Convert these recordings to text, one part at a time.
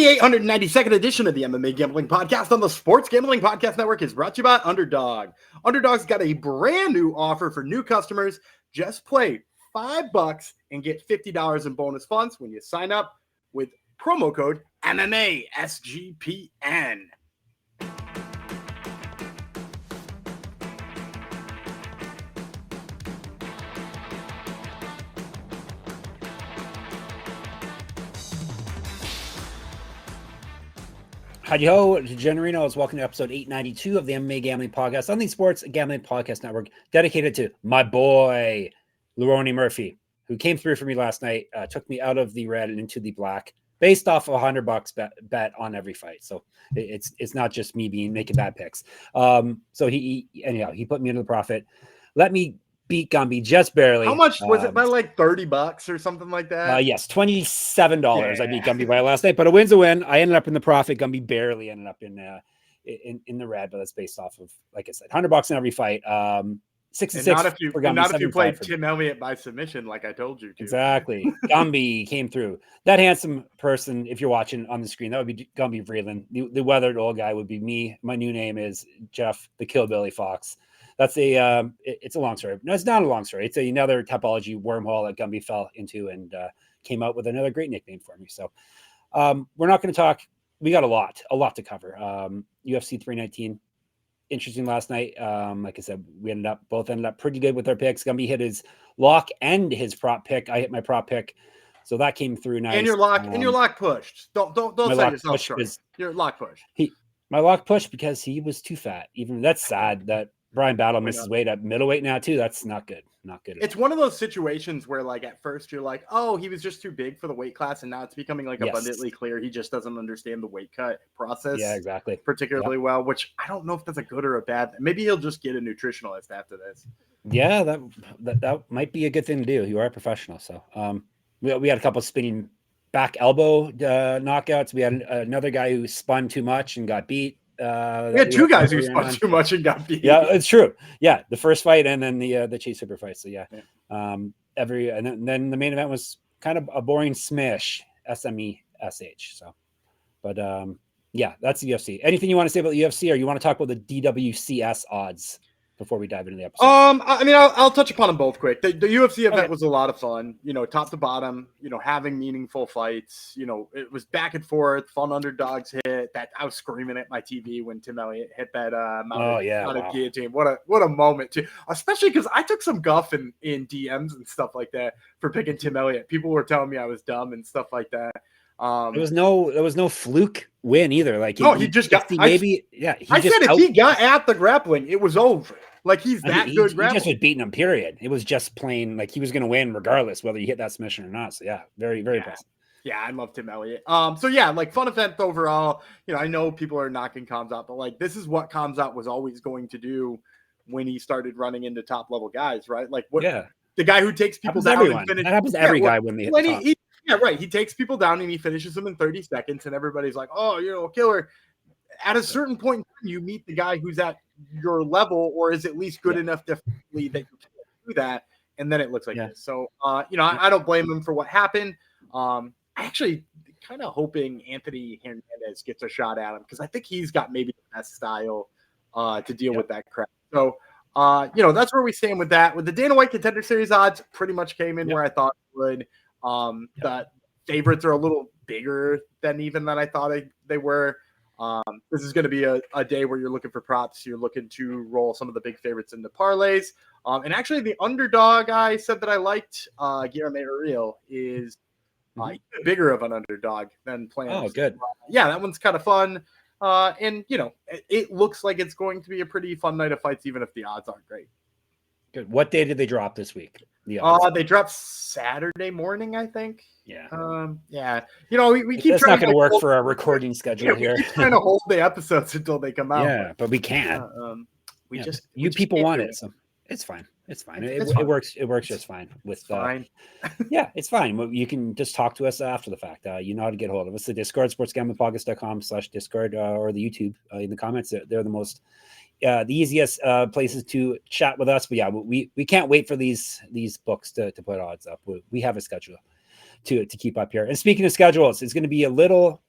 The 892nd edition of the MMA Gambling Podcast on the Sports Gambling Podcast Network is brought to you by Underdog. Underdog's got a brand new offer for new customers. Just play $5 and get $50 in bonus funds when you sign up with promo code MMA SGPN. Howdy ho, Degenerinos. Welcome to episode 892 of the MMA Gambling Podcast on the Sports Gambling Podcast Network, dedicated to my boy, Lerone Murphy, who came through for me last night, took me out of the red and into the black, based off of $100 bet on every fight. So it's not just me making bad picks. So he put me into the profit. Let me beat Gumby just barely. How much was it? By like $30 or something like that? Yes, $27. Yeah. I beat Gumby by last night, but a win's a win. I ended up in the profit. Gumby barely ended up in the red, but that's based off of, like I said, $100 in every fight. 66 not if you, for Gumby, not if you played Tim Elliott by submission, like I told you to. Exactly. Gumby came through. That handsome person, if you're watching on the screen, that would be Gumby Vreeland. The weathered old guy would be me. My new name is Jeff the Killbilly Fox. That's it's a long story. No, it's not a long story. It's another topology wormhole that Gumby fell into and came out with another great nickname for me. So we're not going to talk. We got a lot to cover. UFC 319, interesting last night. Like I said, we both ended up pretty good with our picks. Gumby hit his lock and his prop pick. I hit my prop pick. So that came through nice. And your lock pushed. Don't sell yourself short. Your lock pushed. My lock pushed because he was too fat. Even that's sad that Brian Battle misses weight at middleweight now too. That's not good. Not good. It's one of those situations where, like, at first you're like, oh, he was just too big for the weight class, and now it's becoming like abundantly clear he just doesn't understand the weight cut process. Yeah, exactly. Particularly well, which I don't know if that's a good or a bad. Maybe he'll just get a nutritionalist after this. Yeah, that might be a good thing to do. You are a professional, so we had a couple of spinning back elbow knockouts. We had another guy who spun too much and got beat. We had two guys who spun too much and got beat. Yeah, it's true. Yeah, the first fight and then the Chase Super fight. So yeah. And then the main event was kind of a boring smash, SME-SH. So, but yeah, that's the UFC. Anything you want to say about the UFC, or you want to talk about the DWCS odds before we dive into the episode? I mean, I'll touch upon them both quick. The UFC event was a lot of fun, top to bottom, having meaningful fights, it was back and forth, fun underdogs hit that. I was screaming at my TV when Tim Elliott hit that mounted guillotine. What a moment too, especially because I took some guff in DMs and stuff like that for picking Tim Elliott. People were telling me I was dumb and stuff like that. There was no fluke win either. Like he just got maybe. I said if he got at the grappling, it was over. Like he's that good. He just was beating him. Period. It was just plain like he was going to win regardless whether you hit that submission or not. So yeah, very impressive. Yeah, I love Tim Elliott. So yeah, like fun event overall. I know people are knocking Khamzat, but like this is what Khamzat was always going to do when he started running into top level guys, right? Like the guy who takes people down and finishes. That happens to every guy when they hit the top. Yeah, right. He takes people down and he finishes them in 30 seconds, and everybody's like, "Oh, killer." At a certain point, you meet the guy who's at your level, or is at least good enough defensively that you can do that, and then it looks like this. So, I don't blame him for what happened. I actually kind of hoping Anthony Hernandez gets a shot at him because I think he's got maybe the best style to deal with that crap. So, that's where we stand with that. With the Dana White Contender Series odds, pretty much came in where I thought it would. The favorites are a little bigger than even that I thought they were. This is going to be a day where you're looking for props. You're looking to roll some of the big favorites into parlays. And actually the underdog I said that I liked, Guillermo Uriel, is bigger of an underdog than planned. Oh, good. Yeah, that one's kind of fun. And it looks like it's going to be a pretty fun night of fights, even if the odds aren't great. Good. What day did they drop this week? They dropped Saturday morning, I think. Yeah. We keep. That's not going to work for our recording schedule here. We keep trying to hold the episodes until they come out. Yeah, but we can't. We people want it, so it's fine. It's fine. It works. It works just fine. Fine. Yeah, it's fine. You can just talk to us after the fact. You know how to get hold of us. The Discord, sportsgamblingpodcast.com/Discord, or the YouTube in the comments. They're the most. The easiest places to chat with us. But yeah, we can't wait for these books to put odds up. We have a schedule to keep up here. And speaking of schedules, it's going to be a little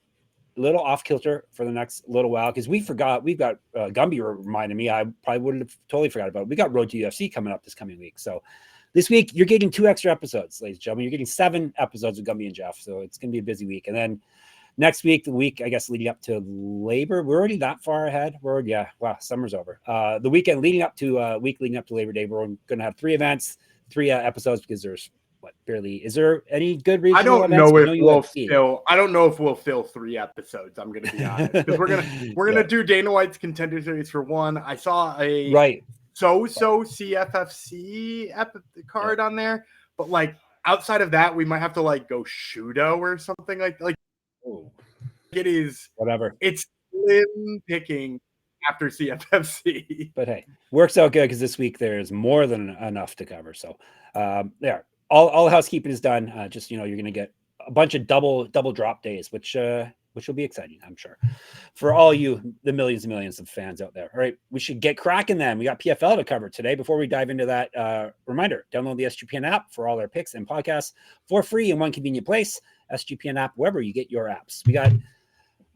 little off kilter for the next little while because we've got Gumby reminded me. I probably would have totally forgot about it. We got Road to UFC coming up this coming week. So this week you're getting 2 extra episodes, ladies and gentlemen. You're getting 7 episodes with Gumby and Jeff. So it's going to be a busy week. And then next week, the week, I guess, leading up to Labor, we're already that far ahead. Summer's over. The weekend leading up to Labor Day, we're going to have 3 events, 3 episodes because there's barely. Is there any good reason? I don't know if we'll fill 3 episodes. I'm going to be honest because we're gonna do Dana White's Contender Series for 1. I saw a CFFC card on there, but like outside of that, we might have to like go Shudo or something like. It is whatever. It's slim picking after CFFC, but hey, works out good because this week there's more than enough to cover. So there. All housekeeping is done. Just you're going to get a bunch of double drop days, which will be exciting, I'm sure, for all you the millions and millions of fans out there. All right, we should get cracking then. We got PFL to cover today. Before we dive into that, reminder: download the SGPN app for all our picks and podcasts for free in one convenient place. SGPN app wherever you get your apps. We got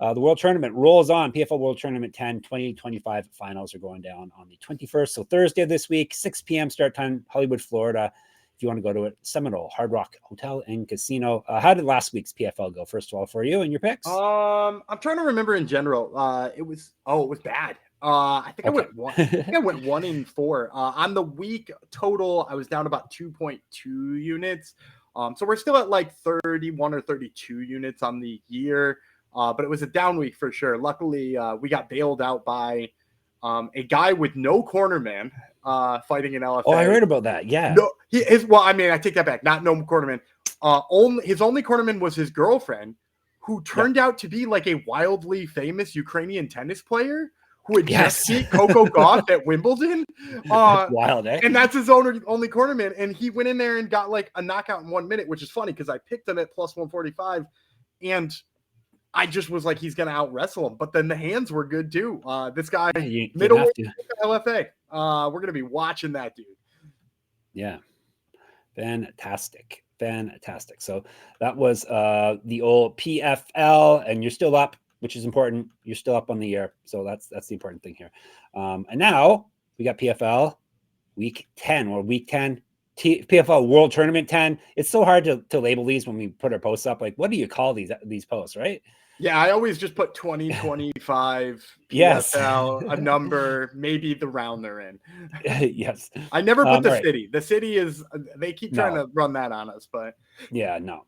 the World Tournament rolls on. PFL World Tournament 10 2025 finals are going down on the 21st. So Thursday this week, 6 p.m. start time, Hollywood, Florida. If you want to go to it, Seminole Hard Rock Hotel and Casino. How did last week's PFL go? First of all, for you and your picks? I'm trying to remember in general. It was bad. I think I went 1-4. On the week total, I was down about 2.2 units. So we're still at like 31 or 32 units on the year. But it was a down week for sure. Luckily, we got bailed out by a guy with no cornerman fighting in LFA. Oh, I heard about that. Yeah. No, I take that back. Not no cornerman. His only cornerman was his girlfriend, who turned out to be like a wildly famous Ukrainian tennis player who had just beat Coco Gauff at Wimbledon. That's wild, eh? And that's his only cornerman. And he went in there and got like a knockout in 1 minute, which is funny because I picked him at plus 145. And I just was like, he's going to out wrestle him. But then the hands were good too. This guy, middleweight LFA. We're going to be watching that dude. Yeah. Fantastic. So that was the old PFL, and you're still up, which is important. You're still up on the year. So that's the important thing here. And now we got PFL week 10 or week 10. PFL World Tournament 10. It's so hard to label these when we put our posts up. Like, what do you call these posts, right? Yeah, I always just put 2025 PFL, a number, maybe the round they're in. Yes. I never put the city. The city is, they keep trying to run that on us, but. Yeah, no,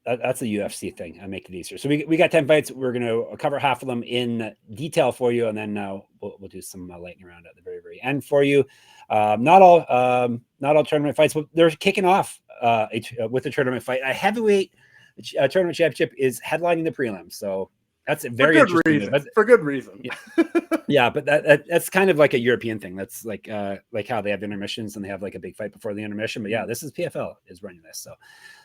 that's a UFC thing. I make it easier. So we got 10 fights. We're going to cover half of them in detail for you. And then we'll do some lightning round at the very, very end for you. Not all tournament fights, but they're kicking off with a tournament fight. A heavyweight tournament championship is headlining the prelims, so that's a very interesting for good reason. Yeah, but that's kind of like a European thing. That's like how they have intermissions and they have like a big fight before the intermission. But yeah, this is PFL is running this. So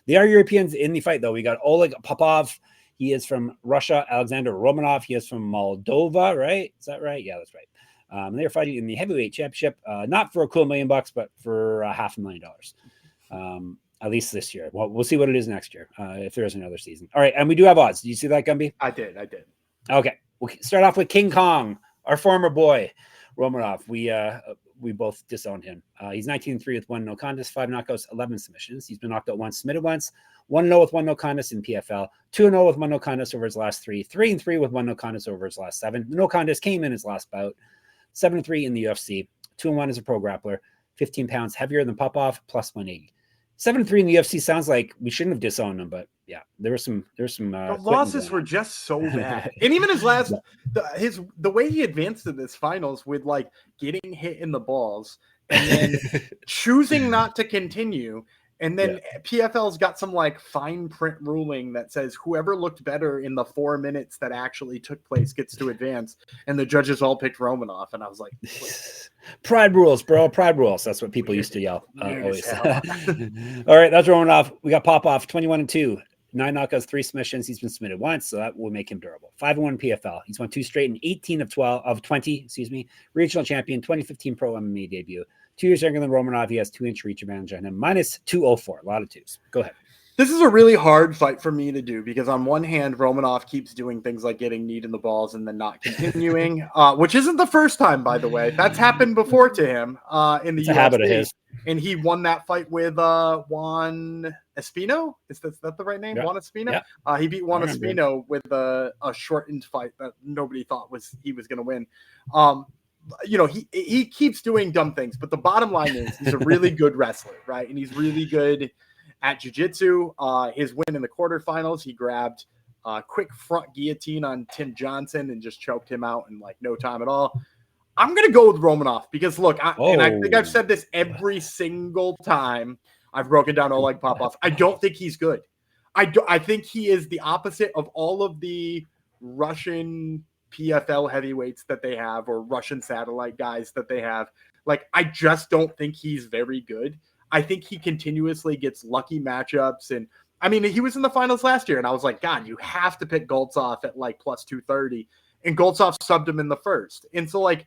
they are Europeans in the fight though. We got Oleg Popov. He is from Russia. Alexandr Romanov. He is from Moldova. Right? Is that right? Yeah, that's right. And they're fighting in the heavyweight championship, not for a cool $1 million, but for $500,000. At least this year. Well, we'll see what it is next year, if there is another season. All right, and we do have odds. Did you see that, Gumby? I did. Okay, we'll start off with King Kong, our former boy, Romanov. We both disowned him. He's 19-3 with 1 no contest, 5 knockouts, 11 submissions. He's been knocked out once, submitted once, 1-0 with 1 no contest in PFL, 2-0 with 1 no contest over his last 3, 3-3 with 1 no contest over his last 7. The no contest came in his last bout, 7-3 in the UFC, 2-1 as a pro grappler, 15 pounds heavier than Popov, plus 180. 7-3 in the UFC sounds like we shouldn't have disowned him, but yeah, there were some. The losses were just so bad, and even his last, the way he advanced to this finals with like getting hit in the balls and then choosing not to continue, and then PFL's got some like fine print ruling that says whoever looked better in the 4 minutes that actually took place gets to advance, and the judges all picked Romanov, and I was like. Pride rules, bro. Pride rules. That's what people used to yell always. All right, that's Romanov. We got Popov, 21-2, 9 knockouts, 3 submissions. He's been submitted once, so that will make him durable. 5-1 PFL. He's won 2 straight and 18 of 20. Regional champion, 2015 pro MMA debut. 2 years younger than Romanov. He has 2-inch reach advantage on him. -204. A lot of twos. Go ahead. This is a really hard fight for me to do because on one hand, Romanov keeps doing things like getting kneed in the balls and then not continuing, which isn't the first time, by the way. That's happened before to him in the It's UFC. a habit of his. And he won that fight with Juan Espino. Is that the right name? Yeah. Juan Espino? Yeah. He beat Juan Espino with a shortened fight that nobody thought he was going to win. He keeps doing dumb things, but the bottom line is he's a really good wrestler, right? And he's really good at jiu-jitsu. His win in the quarterfinals, he grabbed a quick front guillotine on Tim Johnson and just choked him out in like no time at all. I'm going to go with Romanov because look, and I think I've said this every single time I've broken down Oleg Popov. I don't think he's good. I think he is the opposite of all of the Russian PFL heavyweights that they have or Russian satellite guys that they have. Like, I just don't think he's very good. I think he continuously gets lucky matchups. And I mean, he was in the finals last year and I was like, God, you have to pick Goltsov at like plus 230 and Goltsov subbed him in the first. And so like,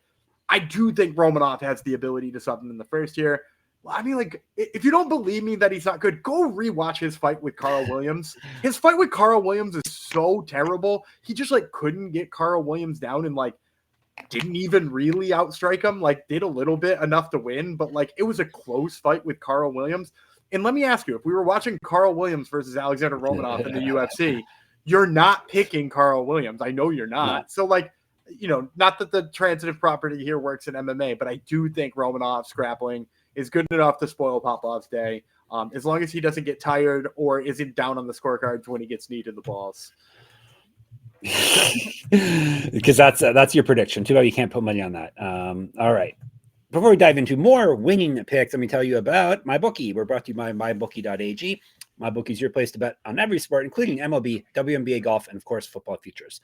I do think Romanov has the ability to sub him in the first year. I mean, like, if you don't believe me that he's not good, go rewatch his fight with Carl Williams. His fight with Carl Williams is so terrible. He just like couldn't get Carl Williams down and like didn't even really outstrike him, like did a little bit enough to win, but like it was a close fight with Carl Williams. And let me ask you, if we were watching Carl Williams versus Alexandr Romanov in the UFC, you're not picking Carl Williams. I know you're not. No. So like, not that the transitive property here works in MMA, but I do think Romanov's grappling is good enough to spoil Popov's day, as long as he doesn't get tired or isn't down on the scorecards when he gets kneed in the balls. Because that's your prediction. Too bad you can't put money on that. All right. Before we dive into more winning picks, let me tell you about MyBookie. We're brought to you by MyBookie.ag. MyBookie is your place to bet on every sport, including MLB, WNBA, golf, and of course, football futures.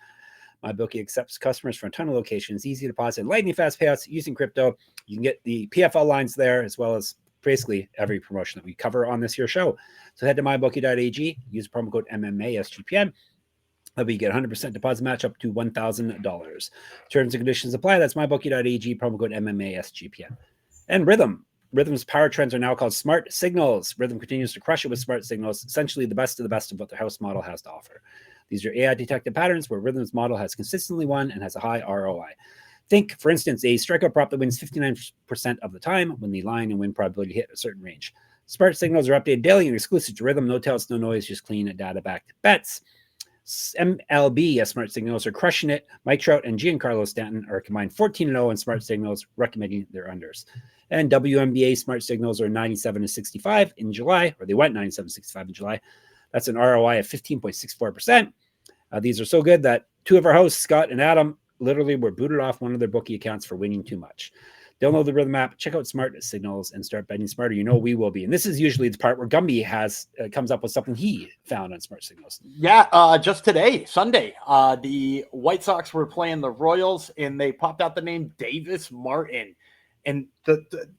MyBookie accepts customers from a ton of locations, easy deposit, and lightning fast payouts using crypto. You can get the PFL lines there, as well as basically every promotion that we cover on this here show. So head to mybookie.ag, use promo code MMA SGPN. That'll be get 100% deposit match up to $1,000. Terms and conditions apply. That's mybookie.ag, promo code MMA SGPN. And Rhythm. Rhythm's power trends are now called smart signals. Rhythm continues to crush it with smart signals, essentially the best of what their house model has to offer. These are AI-detected patterns where Rhythm's model has consistently won and has a high ROI. Think, for instance, a strikeout prop that wins 59% of the time when the line and win probability hit a certain range. Smart signals are updated daily and exclusive to Rhythm. No tells, no noise, just clean data-backed bets. MLB smart signals are crushing it. Mike Trout and Giancarlo Stanton are combined 14-0 in smart signals, recommending their unders. And WNBA smart signals are 97-65 in July, or they went 97-65 in July. That's an ROI of 15.64%. These are so good that two of our hosts, Scott and Adam, literally were booted off one of their bookie accounts for winning too much. Download the Rhythm app, check out smart signals, and start betting smarter. You know we will be. And this is usually the part where Gumby comes up with something he found on smart signals. Yeah, just today, Sunday, the White Sox were playing the Royals, and they popped out the name Davis Martin. And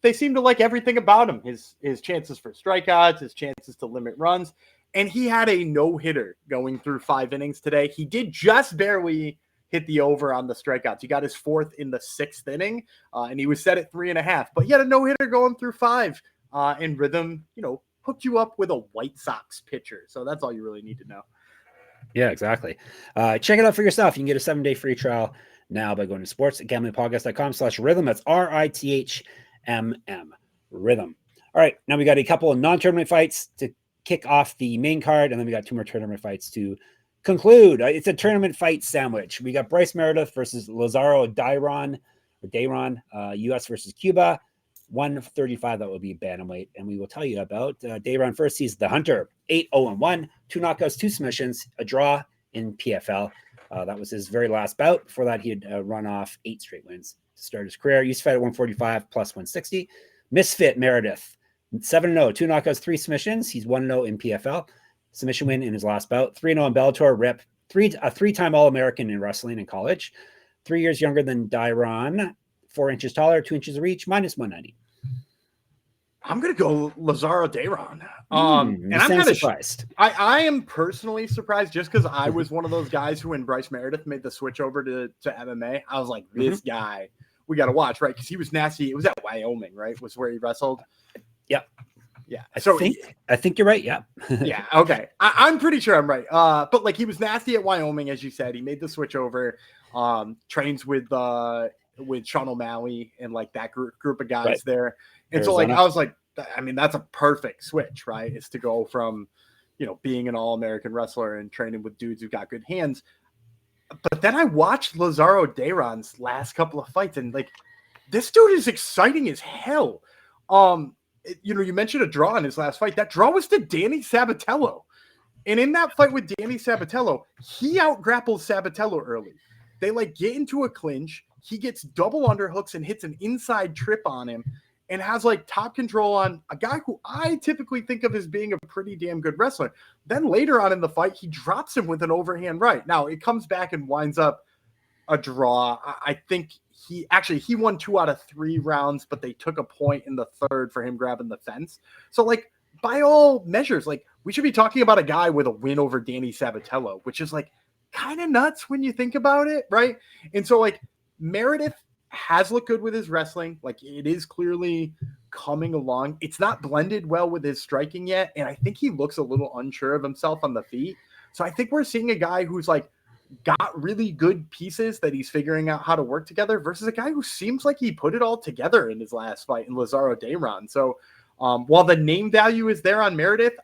they seem to like everything about him. His chances for strikeouts, his chances to limit runs. And he had a no-hitter going through 5 innings today. He did just barely hit the over on the strikeouts. He got his 4th in the 6th inning, and he was set at 3.5. But he had a no-hitter going through 5. And Rhythm, hooked you up with a White Sox pitcher. So that's all you really need to know. Yeah, exactly. Check it out for yourself. You can get a 7-day free trial now by going to sportsgamblingpodcast.com/rhythm. That's RITHMM. Rhythm. All right, now we got a couple of non-tournament fights to kick off the main card, and then we got 2 more tournament fights to conclude. It's a tournament fight sandwich. We got Bryce Meredith versus Lazaro Dayron, U.S. versus Cuba. 135, that will be bantamweight. And we will tell you about Dayron first. He's the Hunter, 8-0-1, 2 knockouts, 2 submissions, a draw in PFL. That was his very last bout. Before that, he had run off 8 straight wins to start his career. Used to fight at 145 plus 160. Misfit Meredith, 7-0, 2 knockouts, 3 submissions. He's 1-0 in PFL. Submission win in his last bout. 3-0 in Bellator. Rip. A 3-time All-American in wrestling in college. 3 years younger than Dayron. 4 inches taller, 2 inches of reach, minus 190. I'm going to go Lazaro Dayron. And I'm kind of surprised. I am personally surprised just because I was one of those guys who, when Bryce Meredith made the switch over to MMA, I was like, this guy, we got to watch, right? Because he was nasty. It was at Wyoming, right? Was where he wrestled. Yep. Yeah. I think you're right. Yeah. Yeah. Okay. I'm pretty sure I'm right. But like he was nasty at Wyoming, as you said. He made the switch over. Trains with Sean O'Malley and like that group of guys there. And Arizona. so like I was like, I mean, that's a perfect switch, right? Is to go from, being an all-American wrestler and training with dudes who've got good hands. But then I watched Lazaro Dayron's last couple of fights, and like this dude is exciting as hell. You mentioned a draw in his last fight. That draw was to Danny Sabatello. And in that fight with Danny Sabatello, he out-grapples Sabatello early. They like get into a clinch. He gets double underhooks and hits an inside trip on him and has like top control on a guy who I typically think of as being a pretty damn good wrestler. Then later on in the fight, he drops him with an overhand right. Now it comes back and winds up a draw. I think he won 2 out of 3 rounds, but they took a point in the third for him grabbing the fence. So like by all measures, like we should be talking about a guy with a win over Danny Sabatello, which is like kind of nuts when you think about it, right? And so like Meredith has looked good with his wrestling. Like it is clearly coming along. It's not blended well with his striking yet, and I think he looks a little unsure of himself on the feet. So I think we're seeing a guy who's like got really good pieces that he's figuring out how to work together versus a guy who seems like he put it all together in his last fight in Lazaro Dayron. So while the name value is there on Meredith,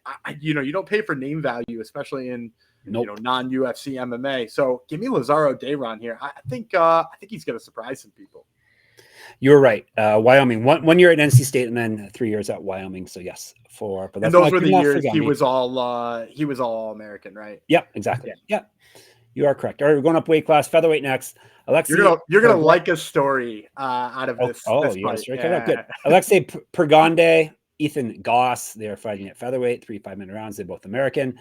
you don't pay for name value, especially in non-UFC MMA. So give me Lazaro Dayron here. I think he's going to surprise some people. You're right. Wyoming, one year at NC State and then 3 years at Wyoming. So yes, but and those were the years he was all American, right? Yeah, exactly. Yeah. You are correct. All right, we're going up weight class, featherweight next. Alexei, you're gonna like a story out of this. This fight. Yeah. Good. Alexei Pergande, Ethan Goss. They are fighting at featherweight, 3 5-minute rounds. They're both American.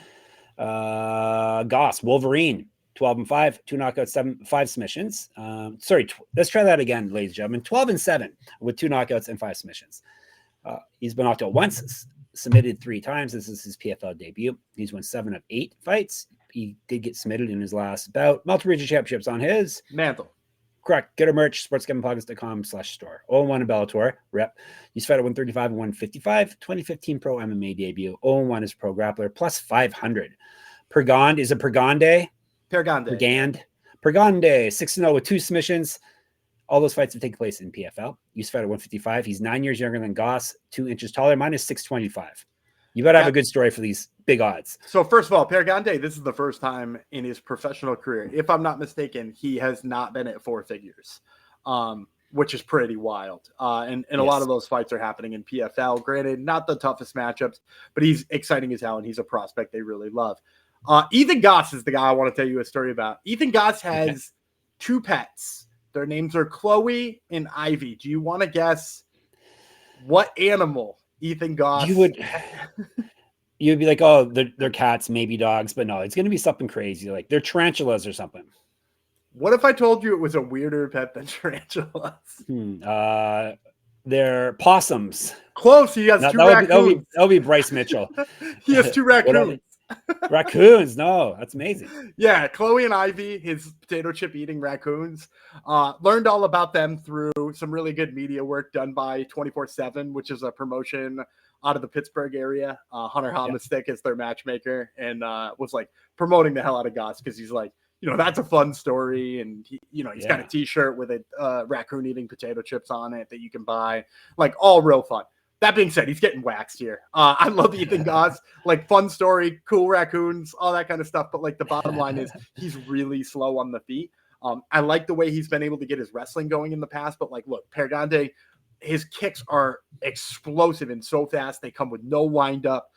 Goss, Wolverine, 12-5, 2 knockouts, 5 submissions. Let's try that again, ladies and gentlemen. 12-7 with 2 knockouts and 5 submissions. He's been knocked out once, submitted 3 times. This is his PFL debut. He's won 7 of 8 fights. He did get submitted in his last bout. Multiple region championships on his mantle. Correct. Get our merch, sportsgamblingpockets.com/store. 0-1 in Bellator. Rep. He's fought at 135 and 155. 2015 pro MMA debut. 0-1 as pro grappler. Plus 500. Pergande. Is it Pergande? Pergande. 6-0 with 2 submissions. All those fights have taken place in PFL. He's fought at 155. He's 9 years younger than Goss. 2 inches taller. Minus 625. You better have a good story for these big odds. So first of all, Pergande, this is the first time in his professional career, if I'm not mistaken, he has not been at 4 figures, which is pretty wild. And a lot of those fights are happening in PFL. Granted, not the toughest matchups, but he's exciting as hell, and he's a prospect they really love. Ethan Goss is the guy I want to tell you a story about. Ethan Goss has 2 pets. Their names are Chloe and Ivy. Do you want to guess what animal Ethan Goss? You'd be like, oh, they're cats, maybe dogs, but no, it's going to be something crazy. Like they're tarantulas or something. What if I told you it was a weirder pet than tarantulas? They're possums. Close. He has 2 raccoons. That'll be Bryce Mitchell. He has 2 raccoons. Raccoons. No, that's amazing. Yeah. Chloe and Ivy, his potato chip eating raccoons, learned all about them through some really good media work done by 24/7, which is a promotion out of the Pittsburgh area. Hunter Homestick is their matchmaker and was like promoting the hell out of Goss because he's like, that's a fun story. And he's got a t-shirt with a raccoon eating potato chips on it that you can buy, like all real fun. That being said, he's getting waxed here. I love Ethan Goss, like fun story, cool raccoons, all that kind of stuff. But like the bottom line is he's really slow on the feet. I like the way he's been able to get his wrestling going in the past, but like, look, Pergande, his kicks are explosive and so fast. They come with no wind up.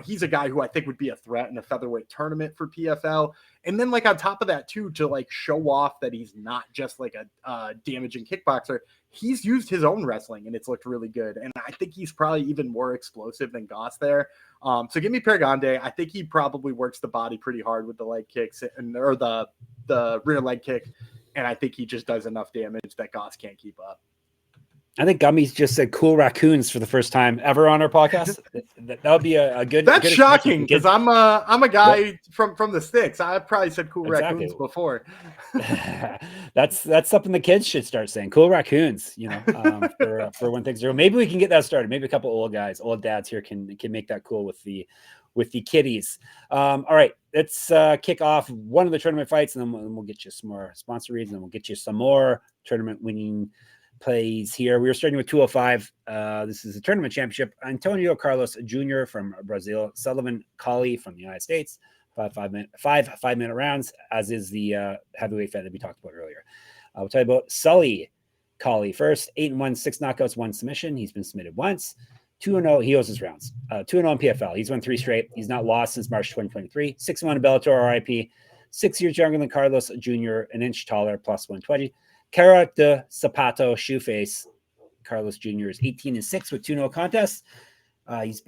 He's a guy who I think would be a threat in a featherweight tournament for PFL. And then like on top of that too, to like show off that he's not just like a damaging kickboxer, he's used his own wrestling and it's looked really good. And I think he's probably even more explosive than Goss there. So give me Pergande. I think he probably works the body pretty hard with the leg kicks or the rear leg kick. And I think he just does enough damage that Goss can't keep up. I think Gumby's just said "cool raccoons" for the first time ever on our podcast. That would be a good. That's good shocking because I'm a guy from the sticks. I probably said "cool raccoons" before. That's something the kids should start saying. "Cool raccoons," for when things are. Maybe we can get that started. Maybe a couple old dads here can make that cool with the kiddies. All right, let's kick off one of the tournament fights, and then we'll get you some more sponsor reads, and then we'll get you some more tournament winning plays here. We are starting with 205. This is a tournament championship. Antonio Carlos Jr. from Brazil, Sullivan Cauley from the United States. 5-minute rounds, as is the heavyweight fight that we talked about earlier. We'll tell you about Sully Cauley first. 8-1, 6 knockouts, 1 submission. He's been submitted once. 2-0. He owes his rounds. 2-0 in PFL. He's won 3 straight. He's not lost since March 2023. 6-1 in Bellator RIP. 6 years younger than Carlos Jr., an inch taller, plus 120. Cara de Zapato, Shoeface. Carlos Jr. is 18-6 with 2 no contests. He's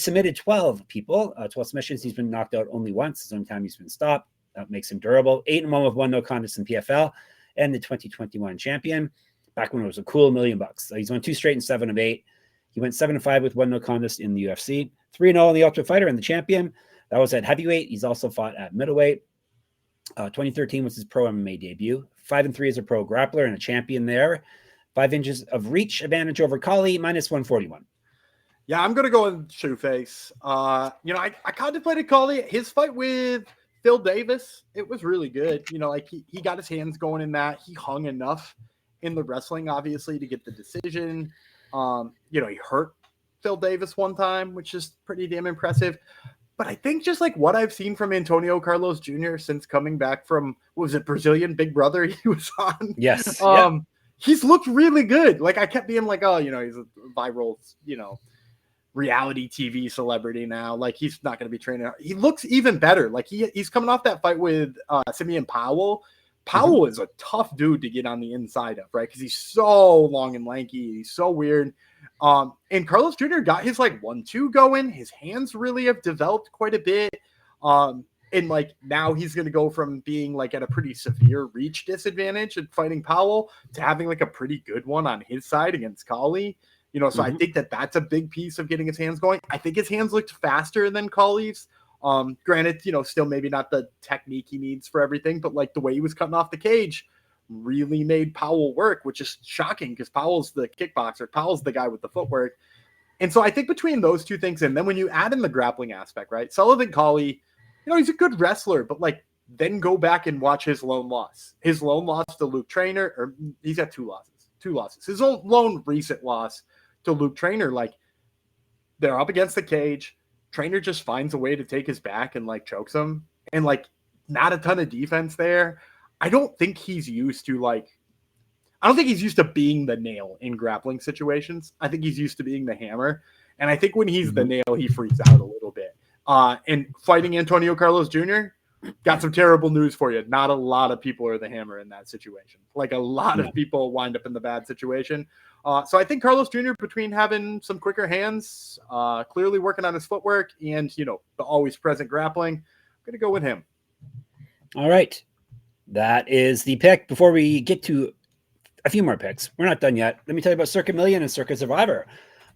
submitted 12 people, 12 submissions. He's been knocked out only once. It's the only time he's been stopped. That makes him durable. 8-1 with 1 no contest in PFL, and the 2021 champion. Back when it was a cool $1 million. So he's won 2 straight and 7 of 8. He went 7-5 with 1 no contest in the UFC. 3-0 in the Ultimate Fighter and the champion. That was at heavyweight. He's also fought at middleweight. 2013 was his pro MMA debut. 5-3 as a pro grappler and a champion there. 5 inches of reach advantage over Cauley, minus 141. Yeah, I'm gonna go with Shoeface. I contemplated Cauley. His fight with Phil Davis, it was really good. He got his hands going in that. He hung enough in the wrestling, obviously, to get the decision. He hurt Phil Davis one time, which is pretty damn impressive. But I think just like what I've seen from Antonio Carlos Jr. since coming back from, what was it, Brazilian Big Brother he was on? Yes. He's looked really good. Like I kept being like, oh, he's a viral, reality TV celebrity now. Like he's not going to be training. He looks even better. Like he's coming off that fight with Simeon Powell. Powell is a tough dude to get on the inside of, right? Because he's so long and lanky. He's so weird. And Carlos Jr. got his 1-2 going. His hands really have developed quite a bit. And now he's going to go from being at a pretty severe reach disadvantage and fighting Powell to having a pretty good one on his side against Cauley. So I think that's a big piece of getting his hands going. I think his hands looked faster than Cauley's. Granted, still maybe not the technique he needs for everything, but the way he was cutting off the cage really made Powell work, which is shocking because Powell's the kickboxer. Powell's the guy with the footwork. And so I think between those two things, and then when you add in the grappling aspect, right? Sullivan Cauley, he's a good wrestler, but then go back and watch his lone loss. His lone loss to Luke Traynor, or he's got 2 losses. His own lone recent loss to Luke Traynor, they're up against the cage. Traynor just finds a way to take his back and chokes him, and not a ton of defense there. I don't think he's used to being the nail in grappling situations. I think he's used to being the hammer, and I think when he's the nail, he freaks out a little bit. And fighting Antonio Carlos Jr., got some terrible news for you. Not a lot of people are the hammer in that situation. A lot of people wind up in the bad situation. So I think Carlos Jr., between having some quicker hands, clearly working on his footwork, and, the always present grappling, I'm going to go with him. All right. That is the pick. Before we get to a few more picks, we're not done yet. Let me tell you about Circa Million and Circa Survivor,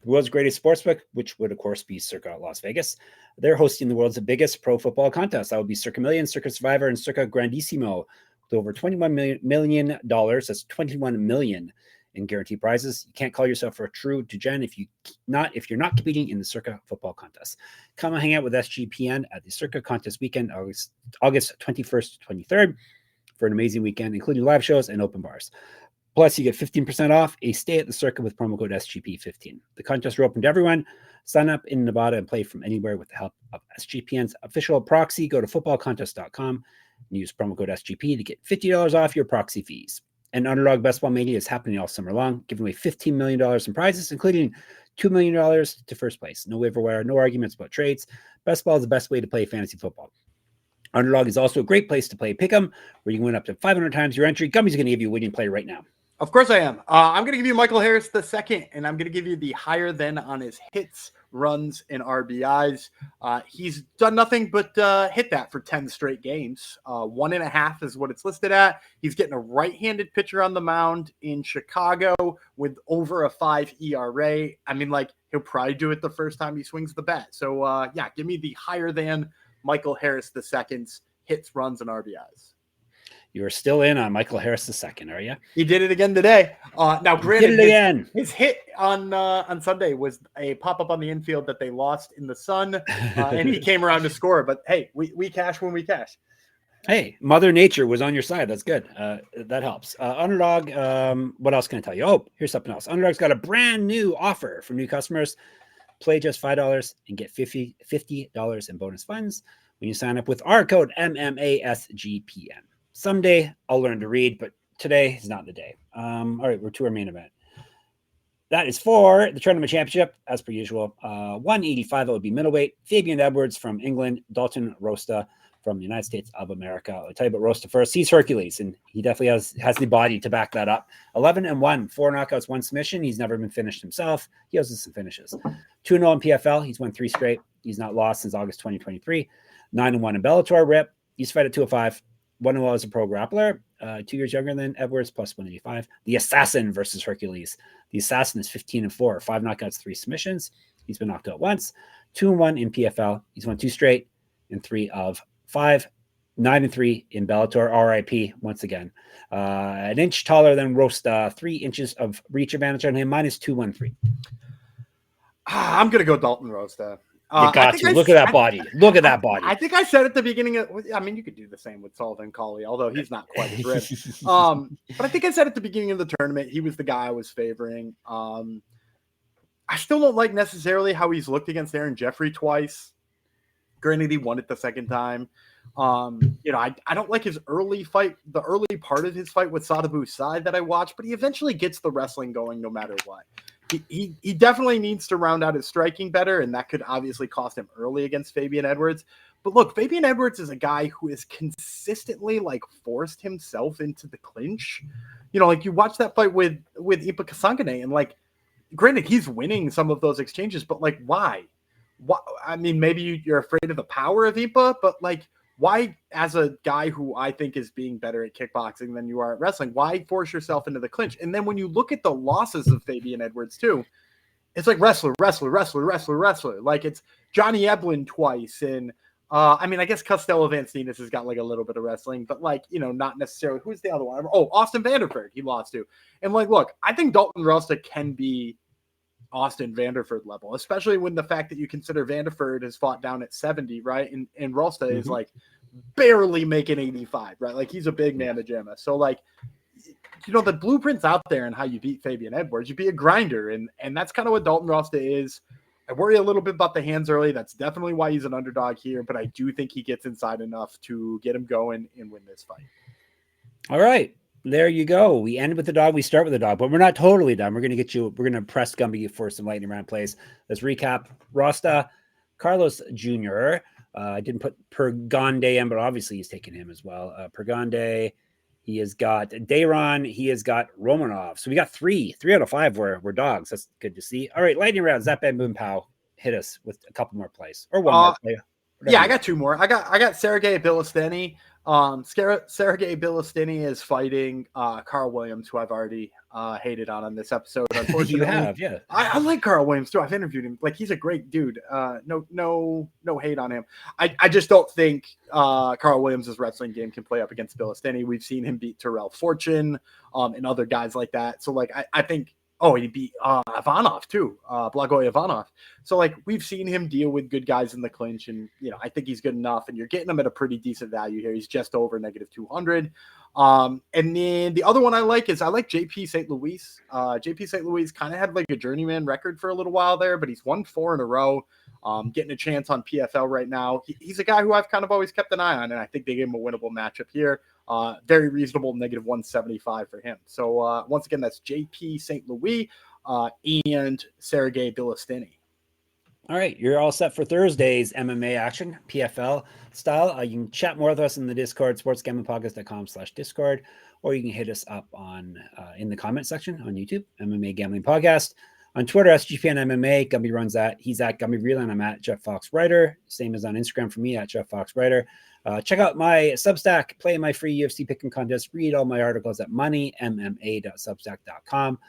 the world's greatest sportsbook, which would, of course, be Circa Las Vegas. They're hosting the world's biggest pro football contest. That would be Circa Million, Circa Survivor, and Circa Grandissimo, with over $21 million. That's $21 million in guaranteed prizes. You can't call yourself a true degen if you're not competing in the Circa football contest. Come and hang out with SGPN at the Circa contest weekend, August 21st to 23rd, for an amazing weekend, including live shows and open bars. Plus, you get 15% off a stay at the Circa with promo code SGP15. The contests are open to everyone. Sign up in Nevada and play from anywhere with the help of SGPN's official proxy. Go to footballcontest.com and use promo code SGP to get $50 off your proxy fees. And Underdog Best Ball Mania is happening all summer long, giving away $15 million in prizes, including $2 million to first place. No waiver wire, no arguments about trades. Best Ball is the best way to play fantasy football. Underdog is also a great place to play Pick'em, where you can win up to 500 times your entry. Gumby's going to give you a winning play right now. Of course I am. I'm going to give you Michael Harris the second, and I'm going to give you the higher than on his hits, runs, and RBIs. He's done nothing but hit that for 10 straight games. 1.5 is what it's listed at. He's getting a right-handed pitcher on the mound in Chicago with over a 5 ERA. I mean, like, he'll probably do it the first time he swings the bat. So, yeah, give me the higher than Michael Harris the second's hits, runs, and RBIs. You're still in on Michael Harris II, are you? He did it again today. Now, granted, his hit on Sunday was a pop-up on the infield that they lost in the sun, and he came around to score. But, hey, we cash when we cash. Hey, Mother Nature was on your side. That's good. That helps. Underdog, what else can I tell you? Oh, here's something else. Underdog's got a brand new offer for new customers. Play just $5 and get $50 in bonus funds when you sign up with our code MMASGPN. Someday I'll learn to read, but today is not the day. All right, we're to our main event. That is for the tournament championship, as per usual. 185, that would be middleweight. Fabian Edwards from England, Dalton Rosta from the United States of America. I'll tell you about Rosta first. He's Hercules, and he definitely has the body to back that up. 11-1, 4 knockouts, 1 submission. He's never been finished himself. He has some finishes. 2-0 in PFL. He's won 3 straight. He's not lost since August 2023. 9-1 in Bellator. Rip. He's fight at 205. 1-0 as a pro grappler. 2 years younger than Edwards, plus 185. The Assassin versus Hercules. The Assassin is 15-4, 5 knockouts, 3 submissions. He's been knocked out once. 2-1 in PFL. He's won 2 straight and 3 of 5. 9-3 in Bellator. RIP once again. An inch taller than Rosta. 3 inches of reach advantage on him. Minus 213. I'm gonna go Dalton Rosta. You got to. Look at that body. Look at that body. I think I said at the beginning of, I mean, you could do the same with Sullivan Cauley, although he's not quite as ripped. But I think I said at the beginning of the tournament, he was the guy I was favoring. I still don't like necessarily how he's looked against Aaron Jeffrey twice. Granted, he won it the second time. I don't like his early fight, the early part of his fight with Sadabu's side that I watched, but he eventually gets the wrestling going no matter what. He definitely needs to round out his striking better, and that could obviously cost him early against Fabian Edwards. But look, Fabian Edwards is a guy who has consistently forced himself into the clinch. You watch that fight with Ipa Kasangane, and granted, he's winning some of those exchanges, but why? I mean, maybe you're afraid of the power of Ipa, but why, as a guy who I think is being better at kickboxing than you are at wrestling, why force yourself into the clinch? And then when you look at the losses of Fabian Edwards too, it's wrestler. It's Johnny Eblen twice. And I mean, I guess Costello Vancinas has got a little bit of wrestling, but not necessarily. Who's the other one? Oh, Austin Vanderford, he lost to. And look, I think Dalton Rosta can be Austin Vanderford level, especially when the fact that you consider Vanderford has fought down at 70, right? And Rosta is barely making 85, right? He's a big man to Jamma. So the blueprint's out there and how you beat Fabian Edwards. You be a grinder, and that's kind of what Dalton Rosta is. I worry a little bit about the hands early. That's definitely why he's an underdog here, but I do think he gets inside enough to get him going and win this fight. All right. There you go. We end with the dog. We start with the dog, but we're not totally done. We're going to press Gumby for some lightning round plays. Let's recap. Rosta, Carlos Jr. I didn't put Pergande in, but obviously he's taking him as well. Pergande, he has got Dayron, he has got Romanov. So we got 3 out of 5 were dogs. That's good to see. All right, lightning round. Zap and Boom Pow. Hit us with a couple more plays or one more play. Yeah, I got 2 more. I got Sergey Bilisteny. Sergey Bilisteny is fighting Carl Williams, who I've already hated on this episode. Unfortunately, you have, yeah. I like Carl Williams too. I've interviewed him. He's a great dude. No hate on him. I just don't think Carl Williams' wrestling game can play up against Bilisteny. We've seen him beat Terrell Fortune and other guys like that. So I think. Oh, he beat Ivanov too, Blagoy Ivanov. So we've seen him deal with good guys in the clinch, and I think he's good enough. And you're getting him at a pretty decent value here. He's just over -200. And then the other one I like JP St. Louis. JP St. Louis kind of had a journeyman record for a little while there, but he's won 4 in a row. Getting a chance on PFL right now. He's a guy who I've kind of always kept an eye on, and I think they gave him a winnable matchup here. Very reasonable -175 for him. So once again, that's JP St. Louis and Sergey Bilisteny. All right, you're all set for Thursday's MMA action, PFL style. You can chat more with us in the Discord, sportsgamblingpodcast.com/Discord, or you can hit us up on in the comment section on YouTube, MMA Gambling Podcast. On Twitter, SGPN MMA, Gumby runs that. He's at Gumby Vreeland. I'm at Jeff Fox Writer. Same as on Instagram for me, at Jeff Fox Writer. Check out my Substack, play my free UFC picking contest, read all my articles at moneymma.substack.com.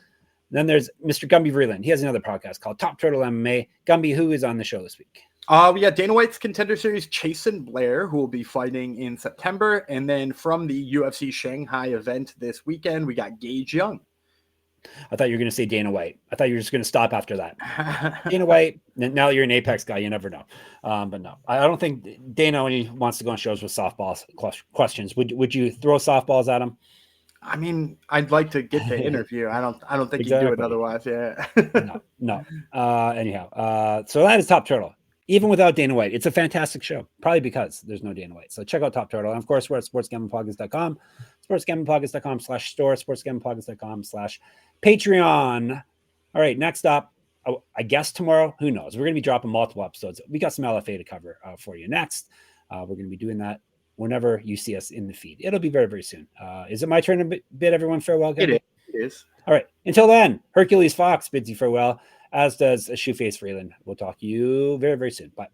Then there's Mr. Gumby Vreeland. He has another podcast called Top Turtle MMA. Gumby, who is on the show this week? We got Dana White's Contender Series, Chasen Blair, who will be fighting in September. And then from the UFC Shanghai event this weekend, we got Gage Young. I thought you were going to say Dana White. I thought you were just going to stop after that. Dana White, now you're an Apex guy. You never know. But no, I don't think Dana, when he wants to go on shows with softball questions, would you throw softballs at him? I mean, I'd like to get the interview. I don't think Exactly. you do it otherwise. Yeah. No. Anyhow, so that is Top Turtle. Even without Dana White, it's a fantastic show. Probably because there's no Dana White. So check out Top Turtle. And of course, we're at sportsgamblingpodcast.com, sportsgamblingpodcast.com/store, sportsgamblingpodcast.com/Patreon. All right, next up, I guess tomorrow, who knows? We're going to be dropping multiple episodes. We got some LFA to cover for you next. We're going to be doing that whenever you see us in the feed. It'll be very, very soon. Is it my turn to bid everyone farewell? It is. All right. Until then, Hercules Fox bids you farewell, as does Shoeface Vreeland. We'll talk to you very, very soon. Bye.